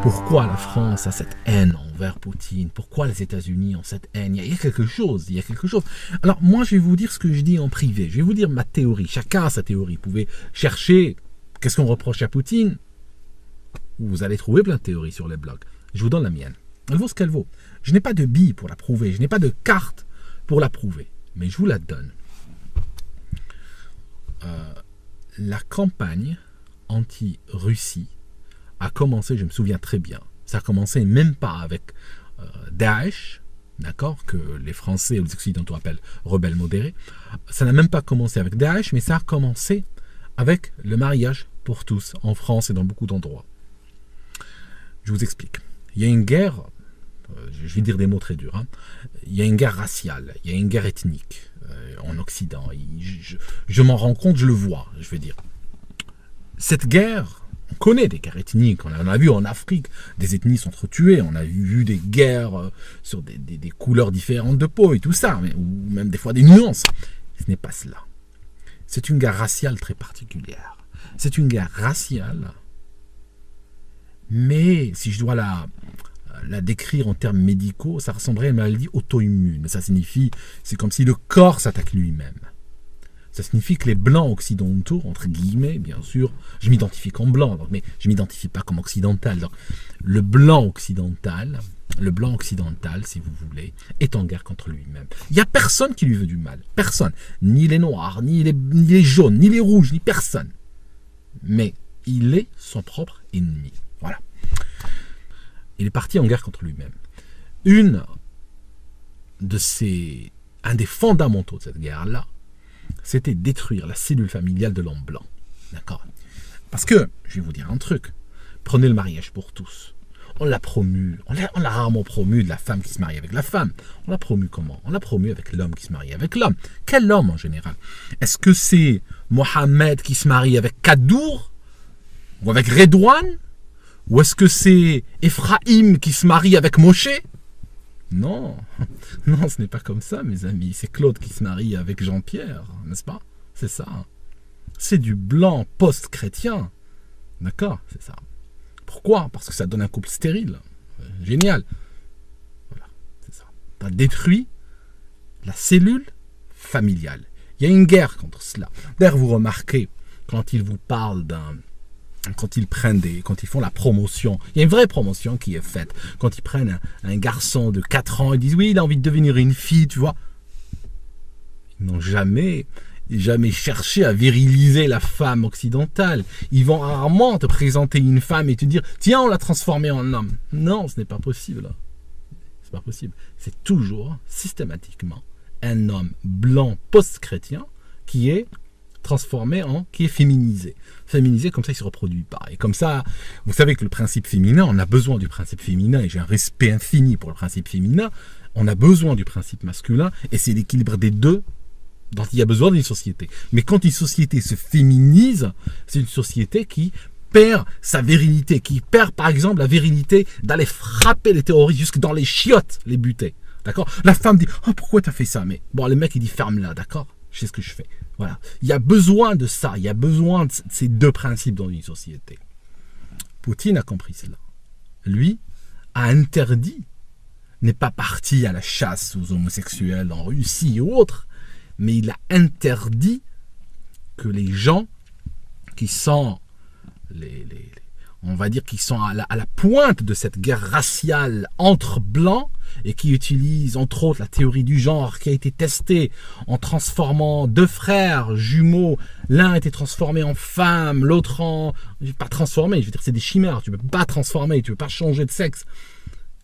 Pourquoi la France a cette haine envers Poutine? Pourquoi les États-Unis ont cette haine? Il y a quelque chose, il y a quelque chose. Alors moi, je vais vous dire ce que je dis en privé. Je vais vous dire ma théorie. Chacun a sa théorie. Vous pouvez chercher qu'est-ce qu'on reproche à Poutine. Vous allez trouver plein de théories sur les blogs. Je vous donne la mienne. Elle vaut ce qu'elle vaut. Je n'ai pas de bille pour la prouver. Je n'ai pas de carte pour la prouver. Mais je vous la donne. La campagne anti-Russie a commencé, je me souviens très bien, ça a commencé même pas avec Daesh, d'accord, que les Français ou les Occidentaux appellent rebelles modérés. Ça n'a même pas commencé avec Daesh, mais ça a commencé avec le mariage pour tous en France et dans beaucoup d'endroits. Je vous explique. Il y a une guerre, je vais dire des mots très durs, hein. Il y a une guerre raciale, il y a une guerre ethnique en Occident. Je m'en rends compte, je le vois, je veux dire. Cette guerre, on connaît des guerres ethniques, on a vu en Afrique, des ethnies s'entretuer, on a vu des guerres sur des couleurs différentes de peau et tout ça, ou même des fois des nuances. Ce n'est pas cela. C'est une guerre raciale très particulière. C'est une guerre raciale, mais si je dois la décrire en termes médicaux, ça ressemblerait à une maladie auto-immune. Ça signifie, c'est comme si le corps s'attaque lui-même. Ça signifie que les blancs occidentaux, entre guillemets, bien sûr, je m'identifie comme blanc, mais je ne m'identifie pas comme occidental. Donc, le blanc occidental, si vous voulez, est en guerre contre lui-même. Il n'y a personne qui lui veut du mal. Personne. Ni les noirs, ni les jaunes, ni les rouges, ni personne. Mais il est son propre ennemi. Voilà. Il est parti en guerre contre lui-même. Un des fondamentaux de cette guerre-là, c'était détruire la cellule familiale de l'homme blanc. D'accord? Parce que, je vais vous dire un truc, prenez le mariage pour tous. On l'a promu, on l'a rarement promu de la femme qui se marie avec la femme. On l'a promu comment? On l'a promu avec l'homme qui se marie avec l'homme. Quel homme en général? Est-ce que c'est Mohamed qui se marie avec Kadour? Ou avec Redouane? Ou est-ce que c'est Ephraïm qui se marie avec Moshe? Non, non, ce n'est pas comme ça, mes amis. C'est Claude qui se marie avec Jean-Pierre, n'est-ce pas? C'est ça. C'est du blanc post-chrétien. D'accord? C'est ça. Pourquoi? Parce que ça donne un couple stérile. Génial. Voilà, c'est ça. Tu as détruit la cellule familiale. Il y a une guerre contre cela. D'ailleurs, vous remarquez, quand ils vous parlent quand ils font la promotion, il y a une vraie promotion qui est faite. Quand ils prennent un garçon de 4 ans, ils disent oui, il a envie de devenir une fille, tu vois. Ils n'ont jamais cherché à viriliser la femme occidentale. Ils vont rarement te présenter une femme et te dire tiens, on l'a transformée en homme. Non, ce n'est pas possible. C'est pas possible. C'est toujours, systématiquement, un homme blanc post-chrétien qui est transformé qui est féminisé. Féminisé, comme ça, il ne se reproduit pas. Et comme ça, vous savez que le principe féminin, on a besoin du principe féminin, et j'ai un respect infini pour le principe féminin, on a besoin du principe masculin, et c'est l'équilibre des deux dont il y a besoin d'une société. Mais quand une société se féminise, c'est une société qui perd sa virilité, qui perd, par exemple, la virilité d'aller frapper les terroristes jusque dans les chiottes, les buter. D'accord? La femme dit « Oh, pourquoi tu as fait ça ?» Mais bon, le mec, il dit « Ferme-la, d'accord? Je sais ce que je fais. » Voilà. Il y a besoin de ça, il y a besoin de ces deux principes dans une société. Poutine a compris cela. Lui a interdit, n'est pas parti à la chasse aux homosexuels en Russie ou autre, mais il a interdit que les gens qui sont on va dire qu'ils sont à la pointe de cette guerre raciale entre blancs et qui utilisent entre autres la théorie du genre qui a été testée en transformant deux frères jumeaux, l'un a été transformé en femme, l'autre pas transformé, je veux dire c'est des chimères, tu ne peux pas transformer, tu ne peux pas changer de sexe.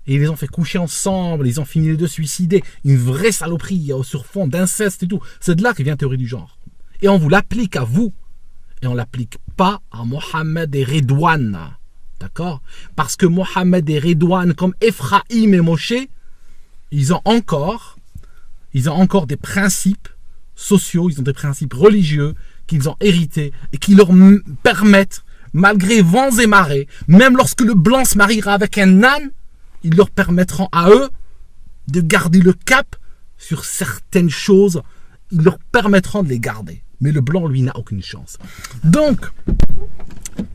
Et ils les ont fait coucher ensemble, ils ont fini les deux suicidés, une vraie saloperie sur fond d'inceste et tout. C'est de là que vient la théorie du genre. Et on vous l'applique à vous. Et on ne l'applique pas à Mohamed et Redouane. D'accord? Parce que Mohamed et Redouane, comme Ephraïm et Moshe, ils ont encore des principes sociaux, ils ont des principes religieux qu'ils ont hérités et qui leur permettent, malgré vents et marées, même lorsque le blanc se mariera avec un âne, ils leur permettront à eux de garder le cap sur certaines choses, ils leur permettront de les garder. Mais le blanc, lui, n'a aucune chance. Donc,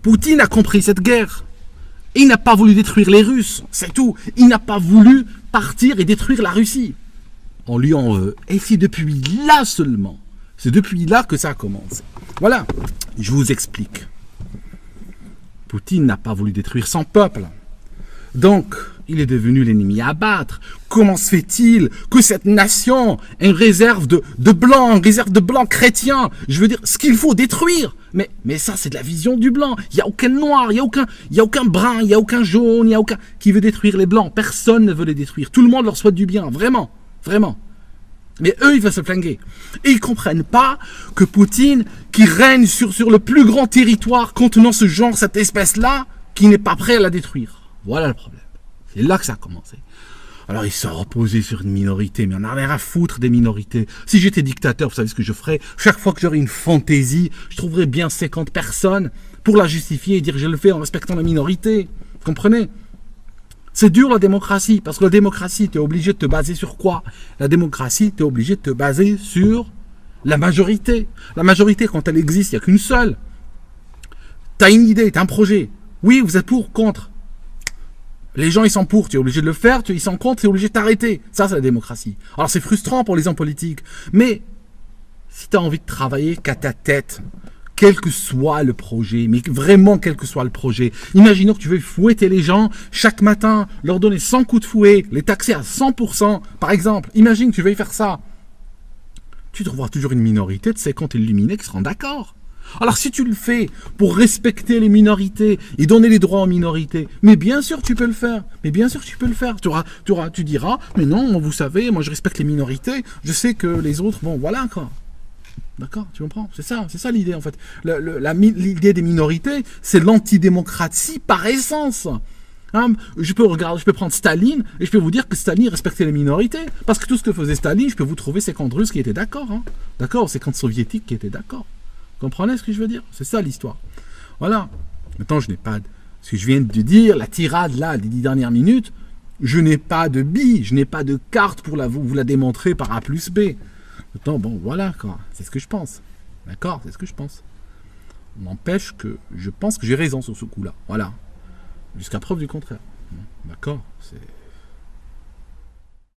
Poutine a compris cette guerre. Et il n'a pas voulu détruire les Russes, c'est tout. Il n'a pas voulu partir et détruire la Russie. On lui en veut. Et c'est depuis là seulement. C'est depuis là que ça a commencé. Voilà, je vous explique. Poutine n'a pas voulu détruire son peuple. Donc, il est devenu l'ennemi à abattre. Comment se fait-il que cette nation ait une réserve de blancs, une réserve de blancs chrétiens? Je veux dire, ce qu'il faut détruire. Mais ça, c'est de la vision du blanc. Il n'y a aucun noir, il n'y a aucun brun, il n'y a aucun jaune, il n'y a aucun qui veut détruire les blancs. Personne ne veut les détruire. Tout le monde leur souhaite du bien, vraiment, vraiment. Mais eux, ils veulent se flinguer. Et ils ne comprennent pas que Poutine, qui règne sur le plus grand territoire contenant ce genre, cette espèce-là, qui n'est pas prêt à la détruire. Voilà le problème. C'est là que ça a commencé. Alors, ils se sont reposés sur une minorité, mais on n'a rien à foutre des minorités. Si j'étais dictateur, vous savez ce que je ferais? Chaque fois que j'aurais une fantaisie, je trouverais bien 50 personnes pour la justifier et dire je le fais en respectant la minorité. Vous comprenez? C'est dur la démocratie, parce que la démocratie, tu es obligé de te baser sur quoi? La démocratie, tu es obligé de te baser sur la majorité. La majorité, quand elle existe, il n'y a qu'une seule. Tu as une idée, tu as un projet. Oui, vous êtes pour, contre. Les gens, ils sont pour, tu es obligé de le faire, ils sont contre, tu es obligé de t'arrêter. Ça, c'est la démocratie. Alors, c'est frustrant pour les hommes politiques, mais si tu as envie de travailler qu'à ta tête, quel que soit le projet, mais vraiment quel que soit le projet, imaginons que tu veux fouetter les gens chaque matin, leur donner 100 coups de fouet, les taxer à 100%, par exemple, imagine que tu veuilles faire ça. Tu trouveras toujours une minorité de 50 illuminés qui seront d'accord. Alors si tu le fais pour respecter les minorités et donner les droits aux minorités, mais bien sûr tu peux le faire, mais bien sûr tu peux le faire. Tu diras, mais non, vous savez, moi je respecte les minorités, je sais que les autres, bon voilà quoi. D'accord, tu comprends? C'est ça l'idée en fait. L'idée des minorités, c'est l'antidémocratie par essence. Hein, je peux prendre Staline et je peux vous dire que Staline respectait les minorités. Parce que tout ce que faisait Staline, je peux vous trouver 50 Russes qui étaient d'accord. Hein, d'accord, 50 Soviétiques qui étaient d'accord. Vous comprenez ce que je veux dire? C'est ça l'histoire. Voilà. Maintenant, je n'ai pas... Ce que je viens de dire, la tirade là, des 10 dernières minutes, je n'ai pas de billes, je n'ai pas de carte pour vous la démontrer par A plus B. Maintenant, bon, voilà, quoi. C'est ce que je pense. D'accord? C'est ce que je pense. N'empêche que je pense que j'ai raison sur ce coup-là. Voilà. Jusqu'à preuve du contraire. D'accord? C'est...